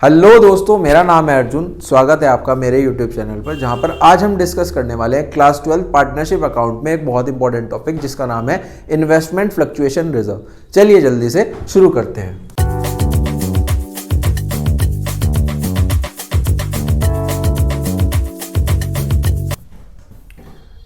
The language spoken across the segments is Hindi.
हेलो दोस्तों, मेरा नाम है अर्जुन। स्वागत है आपका मेरे यूट्यूब चैनल पर, जहां पर आज हम डिस्कस करने वाले हैं क्लास 12 पार्टनरशिप अकाउंट में एक बहुत इंपॉर्टेंट टॉपिक जिसका नाम है इन्वेस्टमेंट फ्लक्चुएशन रिजर्व। चलिए जल्दी से शुरू करते हैं।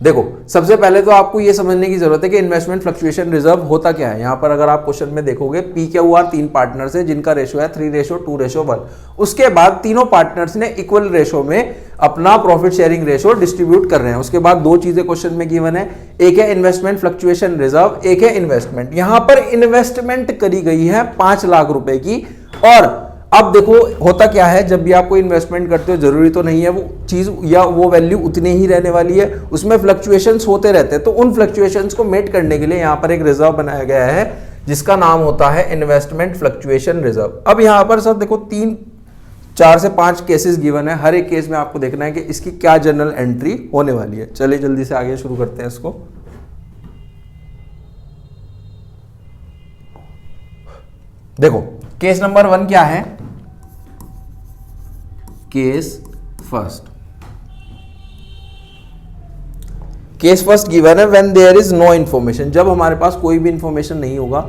देखो, सबसे पहले तो आपको यह समझने की जरूरत है कि इन्वेस्टमेंट फ्लक्चुएशन रिजर्व होता क्या है। यहां पर अगर आप क्वेश्चन में देखोगे PQR 3 पार्टनर्स है जिनका रेशो है 3:2:1। उसके बाद तीनों पार्टनर्स ने इक्वल रेशो में अपना प्रॉफिट शेयरिंग रेशो डिस्ट्रीब्यूट कर रहे हैं। उसके बाद दो चीजें क्वेश्चन में गिवन है, एक है इन्वेस्टमेंट फ्लक्चुएशन रिजर्व, एक है इन्वेस्टमेंट। यहां पर इन्वेस्टमेंट करी गई है 5 लाख रुपए की। और अब देखो होता क्या है, जब भी आप कोई इन्वेस्टमेंट करते हो जरूरी तो नहीं है वो चीज या वो वैल्यू उतनी ही रहने वाली है, उसमें फ्लक्चुएशंस होते रहते हैं। तो उन फ्लक्चुएशंस को मेट करने के लिए यहां पर एक रिजर्व बनाया गया है जिसका नाम होता है इन्वेस्टमेंट फ्लक्चुएशन रिजर्व। अब यहां पर सर देखो 4 से 5 केसेस गिवन है, हर एक केस में आपको देखना है कि इसकी क्या जनरल एंट्री होने वाली है। चलिए जल्दी से आगे शुरू करते हैं इसको। देखो केस नंबर 1 क्या है, केस फर्स्ट गिवन है when there is no information. जब हमारे पास कोई भी इंफॉर्मेशन नहीं होगा,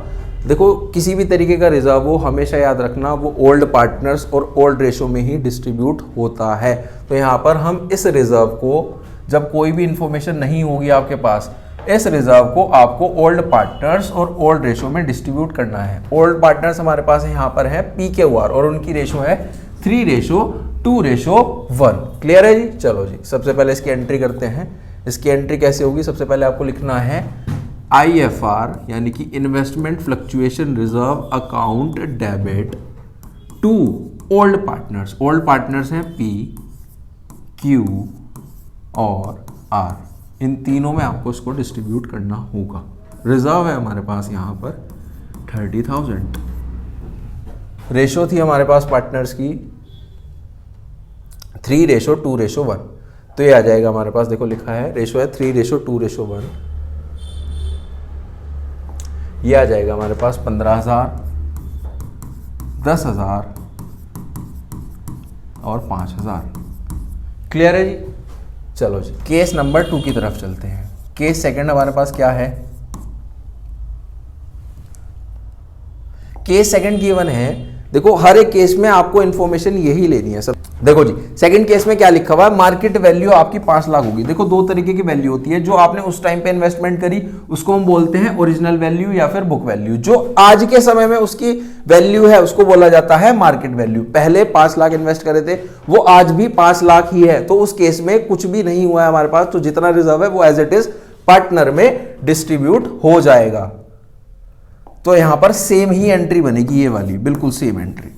देखो किसी भी तरीके का रिजर्व हो हमेशा याद रखना वो ओल्ड पार्टनर्स और ओल्ड रेशो में ही डिस्ट्रीब्यूट होता है। तो यहां पर हम इस रिजर्व को, जब कोई भी इंफॉर्मेशन नहीं होगी आपके पास, इस रिजर्व को आपको ओल्ड पार्टनर्स और ओल्ड रेशो में डिस्ट्रीब्यूट करना है। ओल्ड पार्टनर्स हमारे पास यहाँ पर है PQR और उनकी रेशो है 3:2:1। क्लियर है जी। चलो जी, सबसे पहले इसकी एंट्री करते हैं। इसकी एंट्री कैसे होगी, सबसे पहले आपको लिखना है IFR यानी कि investment fluctuation reserve account debit to old partners. Old partners हैं P, Q और R। इन तीनों में आपको इसको डिस्ट्रीब्यूट करना होगा। रिजर्व है हमारे पास यहाँ पर 30,000। रेशो थी हमारे पास पार्टनर्स की 3:2:1। तो ये आ जाएगा हमारे पास, देखो लिखा है रेशो है 3:2:1। ये आ जाएगा हमारे पास 15,000, 10,000 और 5,000। क्लियर है जी। चलो जी, केस नंबर 2 की तरफ चलते हैं। केस सेकंड हमारे पास क्या है, केस सेकंड गिवन है। देखो हर एक केस में आपको इंफॉर्मेशन यही लेनी है सब। देखो जी, सेकंड केस में क्या लिखा हुआ है, मार्केट वैल्यू आपकी 5 लाख होगी। देखो दो तरीके की वैल्यू होती है, जो आपने उस टाइम पे इन्वेस्टमेंट करी उसको हम बोलते हैं ओरिजिनल वैल्यू या फिर बुक वैल्यू। जो आज के समय में उसकी वैल्यू है उसको बोला जाता है मार्केट वैल्यू। पहले 5 लाख इन्वेस्ट करे थे, वो आज भी 5 लाख ही है। तो उस केस में कुछ भी नहीं हुआ है हमारे पास, तो जितना रिजर्व है वो एज इट इज पार्टनर में डिस्ट्रीब्यूट हो जाएगा। तो यहां पर सेम ही एंट्री बनेगी, ये वाली बिल्कुल सेम एंट्री,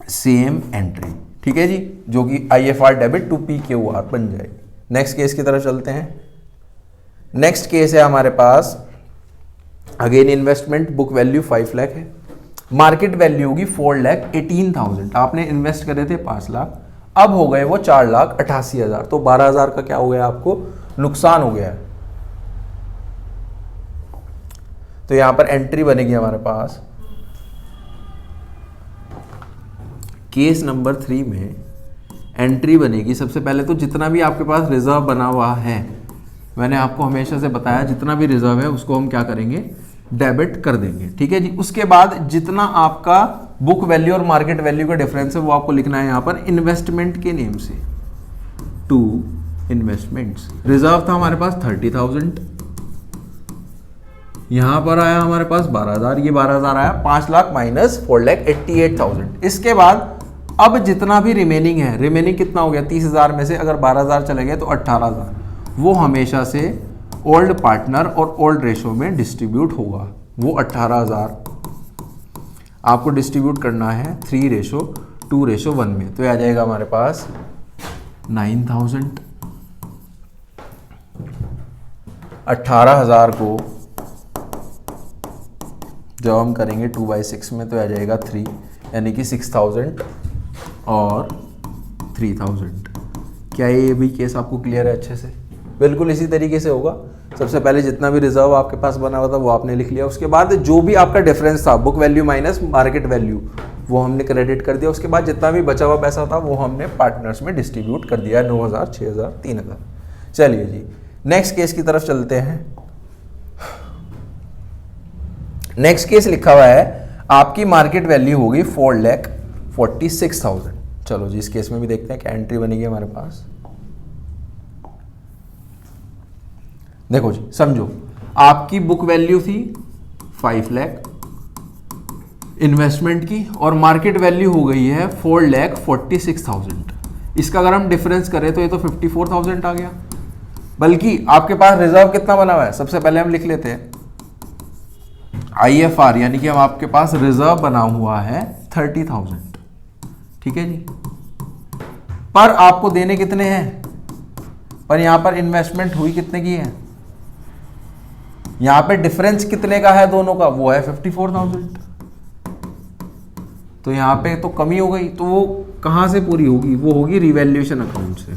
सेम एंट्री। ठीक है जी, जो कि IFR डेबिट टू PQR बन जाएगी। नेक्स्ट केस की तरफ चलते हैं। नेक्स्ट केस है हमारे पास, again investment, book value 5 lakh है, मार्केट वैल्यू होगी 4,18,000। आपने इन्वेस्ट करे थे 5 लाख, अब हो गए वो 4,88,000। तो 12,000 का क्या हो गया, आपको नुकसान हो गया है। तो यहां पर एंट्री बनेगी हमारे पास केस नंबर 3 में। एंट्री बनेगी सबसे पहले तो जितना भी आपके पास रिजर्व बना हुआ है, मैंने आपको हमेशा से बताया जितना भी रिजर्व है उसको हम क्या करेंगे, डेबिट कर देंगे। ठीक है जी। उसके बाद जितना आपका बुक वैल्यू और मार्केट वैल्यू का डिफरेंस है वो आपको लिखना है यहां पर इन्वेस्टमेंट के नेम से, टू इन्वेस्टमेंट्स। रिजर्व था हमारे पास 30,000, यहां पर आया हमारे पास 12,000, ये 12,000 आया, 5 लाख माइनस 4,88,000। इसके बाद अब जितना भी रिमेनिंग है, रिमेनिंग कितना हो गया 30,000 में से अगर 12,000 चले गए तो 18,000, वो हमेशा से ओल्ड पार्टनर और ओल्ड रेशो में डिस्ट्रीब्यूट होगा। वो 18,000 आपको डिस्ट्रीब्यूट करना है 3:2:1 में। तो ये आ जाएगा हमारे पास 9,000। 18,000 को जब हम करेंगे 2/6 में तो आ जाएगा 3, यानी कि 6,000 और 3,000। क्या ये भी केस आपको क्लियर है अच्छे से? बिल्कुल इसी तरीके से होगा। सबसे पहले जितना भी रिजर्व आपके पास बना हुआ था वो आपने लिख लिया, उसके बाद जो भी आपका डिफरेंस था book value minus market value वो हमने क्रेडिट कर दिया। उसके बाद जितना भी बचा हुआ पैसा था वो हमने पार्टनर्स में डिस्ट्रीब्यूट कर दिया, 9,000, 6,000, 3,000। चलिए जी नेक्स्ट केस की तरफ चलते हैं। नेक्स्ट केस लिखा हुआ है आपकी मार्केट वैल्यू होगी 4,46,000। चलो जी इस केस में भी देखते हैं क्या एंट्री बनेगी हमारे पास। देखो जी समझो, आपकी बुक वैल्यू थी 5 लाख इन्वेस्टमेंट की और मार्केट वैल्यू हो गई है 4,46,000। इसका अगर हम डिफरेंस करें तो ये तो 54,000 आ गया। बल्कि आपके पास रिजर्व कितना बना हुआ है, सबसे पहले हम लिख लेते हैं IFR, यानी कि हम आपके पास रिजर्व बना हुआ है 30,000। ठीक है जी, पर आपको देने कितने हैं, पर यहां पर इन्वेस्टमेंट हुई कितने की है, यहां पे डिफरेंस कितने का है दोनों का, वो है 54,000। तो यहां पे तो कमी हो गई, तो वो कहां से पूरी होगी, वो होगी रिवैल्यूएशन अकाउंट से।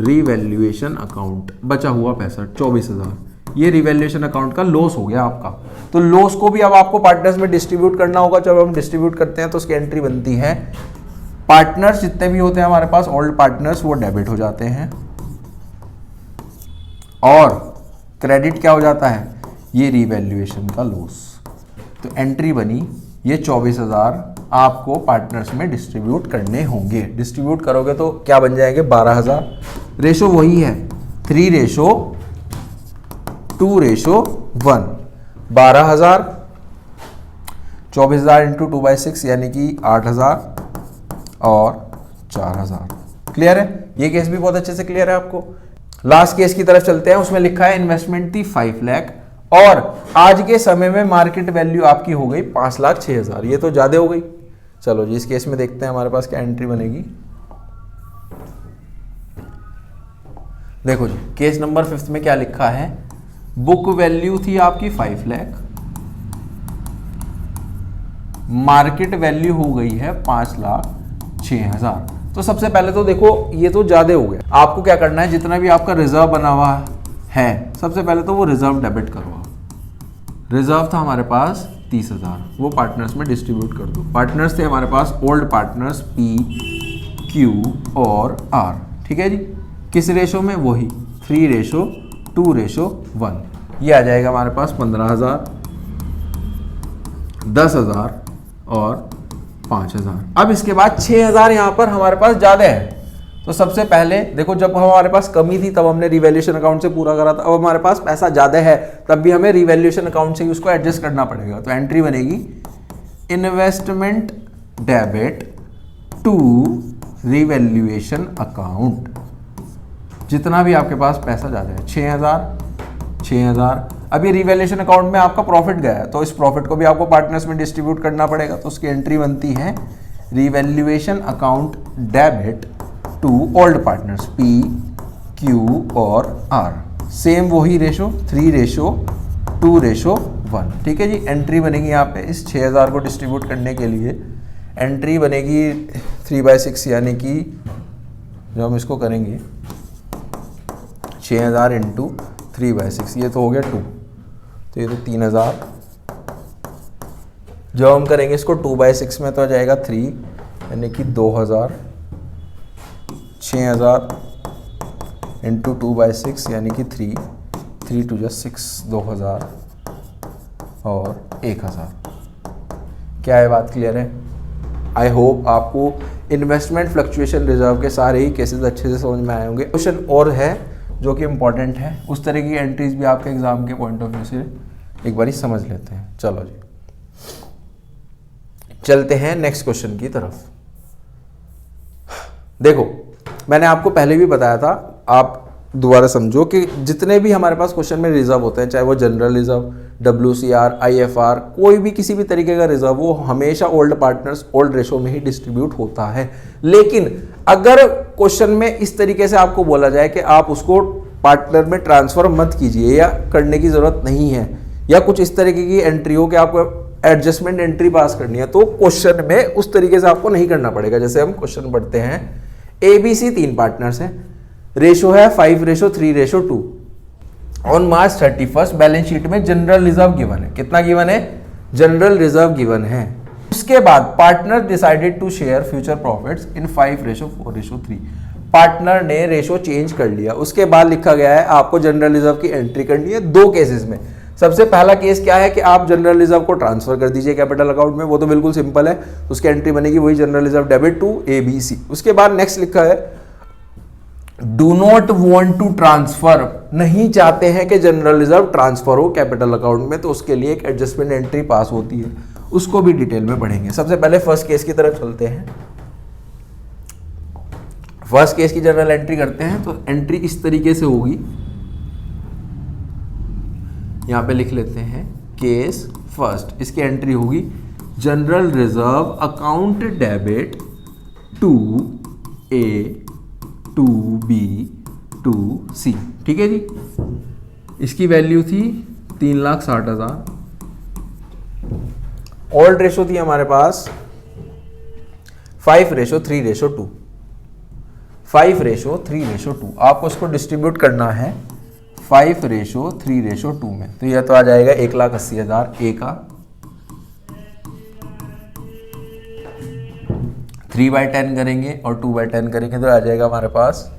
रिवैल्यूएशन अकाउंट बचा हुआ पैसा 24,000, ये रिवैल्यूएशन अकाउंट का लॉस हो गया आपका। तो लॉस को भी अब आपको पार्टनर्स में डिस्ट्रीब्यूट करना होगा। जब हम डिस्ट्रीब्यूट करते हैं तो उसकी एंट्री बनती है, पार्टनर्स जितने भी होते हैं हमारे पास ओल्ड पार्टनर्स वो डेबिट हो जाते हैं और क्रेडिट क्या हो जाता है, ये रिवैल्यूएशन का लॉस। तो एंट्री बनी ये 24,000 आपको पार्टनर्स में डिस्ट्रीब्यूट करने होंगे। डिस्ट्रीब्यूट करोगे तो क्या बन जाएंगे 12,000। रेशो वही है 3:2:1। 12,000 24,000 इंटू 2/6 यानी कि 8,000 और 4,000। क्लियर है, ये केस भी बहुत अच्छे से क्लियर है आपको। लास्ट केस की तरफ चलते हैं, उसमें लिखा है इन्वेस्टमेंट थी 5 लाख और आज के समय में मार्केट वैल्यू आपकी हो गई 5,06,000। ये तो ज्यादा हो गई। चलो जी इस केस में देखते हैं हमारे पास क्या एंट्री बनेगी। देखो जी केस नंबर 5 में क्या लिखा है, बुक वैल्यू थी आपकी 5 लाख, मार्केट वैल्यू हो गई है 5,06,000। तो सबसे पहले तो देखो ये तो ज्यादा हो गया। आपको क्या करना है, जितना भी आपका रिजर्व बना हुआ है सबसे पहले तो वो रिजर्व डेबिट करवाओ। रिजर्व था हमारे पास 30,000, वो पार्टनर्स में डिस्ट्रीब्यूट कर दो। पार्टनर्स थे हमारे पास ओल्ड पार्टनर्स P, Q और R। ठीक है जी, किस रेशो में, वही 3:2:1। ये आ जाएगा हमारे पास 15,000, 10,000 और 5,000। अब इसके बाद 6,000 यहाँ पर हमारे पास ज़्यादा है। तो सबसे पहले देखो, जब हमारे पास कमी थी तब हमने रिवैल्यूएशन अकाउंट से पूरा करा था। अब हमारे पास पैसा ज़्यादा है तब भी हमें रिवैल्यूएशन अकाउंट से ही उसको एडजस्ट करना पड़ेगा। तो एंट्री बनेगी investment debit to revaluation account. जितना भी आपके पास पैसा ज़्यादा है 6,000। अब ये रिवैल्यूएशन अकाउंट में आपका प्रॉफिट गया है तो इस प्रॉफिट को भी आपको पार्टनर्स में डिस्ट्रीब्यूट करना पड़ेगा। तो उसकी एंट्री बनती है revaluation account debit to old partners P, Q और R। सेम वही रेशो 3:2:1। ठीक है जी, एंट्री बनेगी यहाँ पे इस 6,000 को डिस्ट्रीब्यूट करने के लिए एंट्री बनेगी 3/6, यानी कि जो हम इसको करेंगे 6,000 इंटू 3/6, ये तो हो गया 2, तो ये तो 3,000। जब हम करेंगे इसको 2/6 में तो आ जाएगा 3, यानी कि 2,000। 6,000 इंटू 2/6 यानी कि 3 2 6, 2,000 और 1,000। क्या है बात क्लियर है? आई होप आपको इन्वेस्टमेंट फ्लक्चुएशन रिजर्व के सारे ही केसेस अच्छे से समझ में आए होंगे। क्वेश्चन और है जो कि इम्पॉर्टेंट है, उस तरह की एंट्रीज भी आपके एग्जाम के पॉइंट ऑफ व्यू से एक बारी समझ लेते हैं। चलो जी चलते हैं नेक्स्ट क्वेश्चन की तरफ। देखो मैंने आपको पहले भी बताया था, आप दोबारा समझो कि जितने भी हमारे पास क्वेश्चन में रिजर्व होते हैं, चाहे वो जनरल रिजर्व, WCR, IFR, कोई भी किसी भी तरीके का रिजर्व, वो हमेशा ओल्ड पार्टनर्स ओल्ड रेशो में ही डिस्ट्रीब्यूट होता है। लेकिन अगर क्वेश्चन में इस तरीके से आपको बोला जाए कि आप उसको पार्टनर में ट्रांसफर मत कीजिए या करने की जरूरत नहीं है, या कुछ इस तरीके की एंट्री हो कि आपको एडजस्टमेंट एंट्री पास करनी है, तो क्वेश्चन में उस तरीके से आपको नहीं करना पड़ेगा। जैसे हम क्वेश्चन पढ़ते हैं, ABC 3 पार्टनर्स हैं, रेशो है 5:3:2। ऑन मार्च 31 बैलेंस शीट में जनरल रिजर्व गिवन है। कितना गिवन है? जनरल रिजर्व गिवन है। उस उसके बाद partner decided to share future profits in 5:4:3। Partner ने रेशो चेंज कर लिया। उसके बाद लिखा गया है आपको जनरल रिजर्व की एंट्री करनी है दो केसेस में। सबसे पहला केस क्या है कि आप जनरल रिजर्व को ट्रांसफर कर दीजिए कैपिटल अकाउंट में, वो तो बिल्कुल सिंपल है, उसकी एंट्री बनेगी वही general reserve debit to ABC। उसके बाद नेक्स्ट लिखा है do not want to transfer, नहीं चाहते हैं कि जनरल रिजर्व ट्रांसफर हो कैपिटल अकाउंट में, तो उसके लिए एक एडजस्टमेंट एंट्री पास होती है, उसको भी डिटेल में पढ़ेंगे। सबसे पहले फर्स्ट केस की तरफ चलते हैं। फर्स्ट केस की जनरल एंट्री करते हैं तो एंट्री इस तरीके से होगी, यहां पे लिख लेते हैं केस फर्स्ट। इसकी एंट्री होगी general reserve account debit to A to B to C। ठीक है जी, इसकी वैल्यू थी 3,60,000। ओल्ड रेशो थी हमारे पास 5:3:2। 5:3:2 आपको इसको डिस्ट्रीब्यूट करना है 5:3:2 में, तो यह तो आ जाएगा 1,80,000 A का, 3/10 करेंगे और 2/10 करेंगे तो आ जाएगा हमारे पास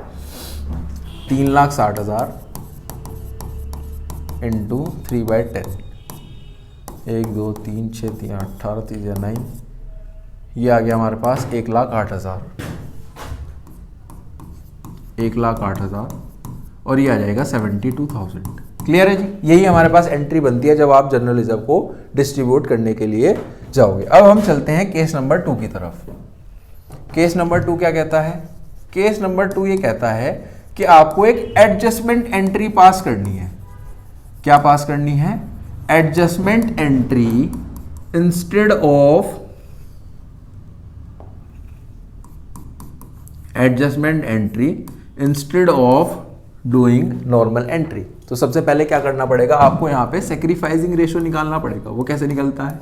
3,60,000 इंटू 3/10। 1 2 3 6 3 18 3 9, ये आ गया हमारे पास 1,08,000। 1,08,000 और ये आ जाएगा 72,000। क्लियर है जी, यही हमारे पास एंट्री बनती है जब आप जनरल रिजर्व को डिस्ट्रीब्यूट करने के लिए जाओगे। अब हम चलते हैं केस नंबर 2 की तरफ। केस नंबर 2 क्या कहता है? केस नंबर 2 ये कहता है कि आपको एक एडजस्टमेंट एंट्री पास करनी है। क्या पास करनी है? Adjustment entry instead of doing normal entry. तो सबसे पहले क्या करना पड़ेगा आपको, यहां पे सेक्रीफाइसिंग रेशो निकालना पड़ेगा। वो कैसे निकलता है?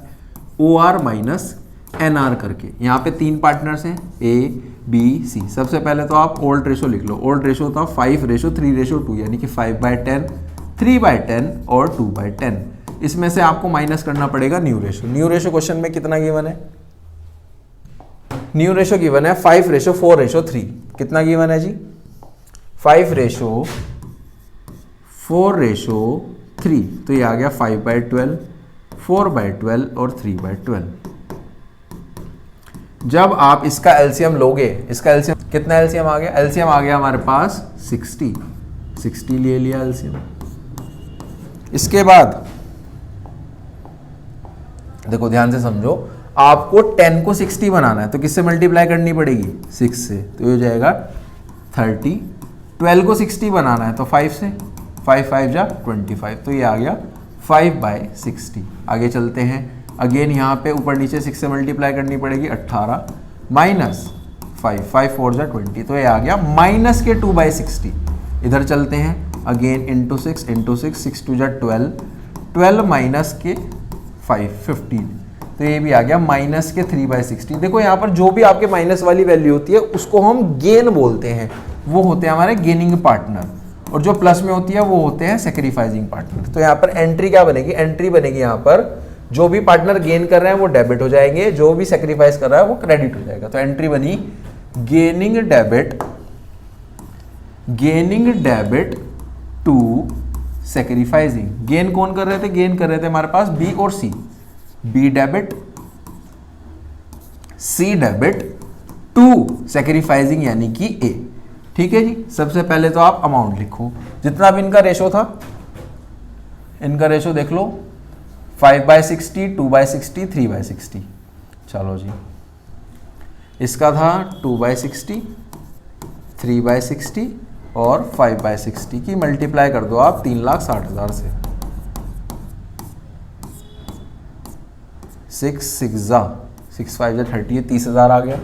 OR माइनस NR करके। यहाँ पे 3 पार्टनर्स हैं A B C। सबसे पहले तो आप ओल्ड रेशो लिख लो। ओल्ड रेशो था 5:3:2 यानी कि 5/10, 3/10 और 2/10। इसमें से आपको माइनस करना पड़ेगा new ratio. New ratio question में कितना गिवन है? न्यू रेशो गिवन है 5:4:3। कितना गिवन है जी? 5:4:3। तो ये आ गया 5/12, 4/12 और 3/12। जब आप इसका एलसीएम लोगे, इसका एलसीएम कितना एलसीएम आ गया? एलसीएम आ गया हमारे पास 60 ले लिया एलसीएम। इसके बाद देखो ध्यान से समझो, आपको 10 को 60 बनाना है तो किससे मल्टीप्लाई करनी पड़ेगी? 6 से, तो ये हो जाएगा 30। 12 को 60 बनाना है तो 5 से, 5 जा 25, तो ये आ गया 5/60। आगे चलते हैं, अगेन यहाँ पे ऊपर नीचे 6 से मल्टीप्लाई करनी पड़ेगी, 18 माइनस 5, 5 4 जा 20, तो ये आ गया माइनस के 2/60। इधर चलते हैं, अगेन इंटू 6 6 2 जा 12, 12 माइनस के 5 15, तो ये भी आ गया माइनस के 3/60। देखो यहाँ पर जो भी आपके माइनस वाली वैल्यू होती है उसको हम गेन बोलते हैं, वो होते हैं हमारे गेनिंग पार्टनर, और जो प्लस में होती है वो होते हैं सेक्रीफाइसिंग पार्टनर। तो यहाँ पर एंट्री क्या बनेगी? एंट्री बनेगी यहाँ पर जो भी पार्टनर गेन कर रहे हैं वो डेबिट हो जाएंगे, जो भी सेक्रीफाइस कर रहा है वो क्रेडिट हो जाएगा। तो एंट्री बनी gaining debit to sacrificing. Gain कौन कर रहे थे? गेन कर रहे थे हमारे पास B और C। B debit, C debit to sacrificing यानी कि A। ठीक है जी, सबसे पहले तो आप अमाउंट लिखो, जितना भी इनका रेशो था, इनका रेशो देख लो, 5/60, 2/60, 3/60। चलो जी, इसका था 2/60, 3/60 और 5/60 की मल्टीप्लाई कर दो आप 3,60,000 से। 6 5 30, 30,000 आ गया।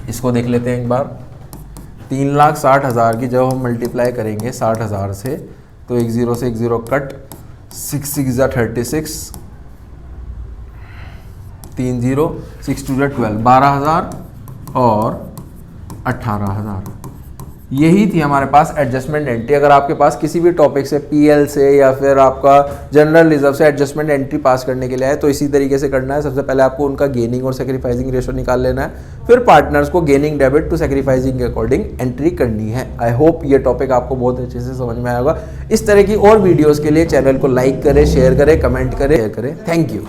इसको देख लेते हैं एक बार। 3,60,000 की जब हम मल्टीप्लाई करेंगे 60,000 से, तो 1 0 से 1 0 कट, 6 6 36, 3 0 6 2 12, 12,000 और 18,000। यही थी हमारे पास एडजस्टमेंट एंट्री। अगर आपके पास किसी भी टॉपिक से पीएल से या फिर आपका जनरल रिजर्व से एडजस्टमेंट एंट्री पास करने के लिए है तो इसी तरीके से करना है। सबसे पहले आपको उनका गेनिंग और सेक्रीफाइसिंग रेशो निकाल लेना है, फिर पार्टनर्स को गेनिंग डेबिट टू सेक्रीफाइसिंग के अकॉर्डिंग एंट्री करनी है। आई होप ये टॉपिक आपको बहुत अच्छे से समझ में आएगा। इस तरह की और वीडियोज़ के लिए चैनल को लाइक करें, शेयर करें, कमेंट करें, थैंक यू।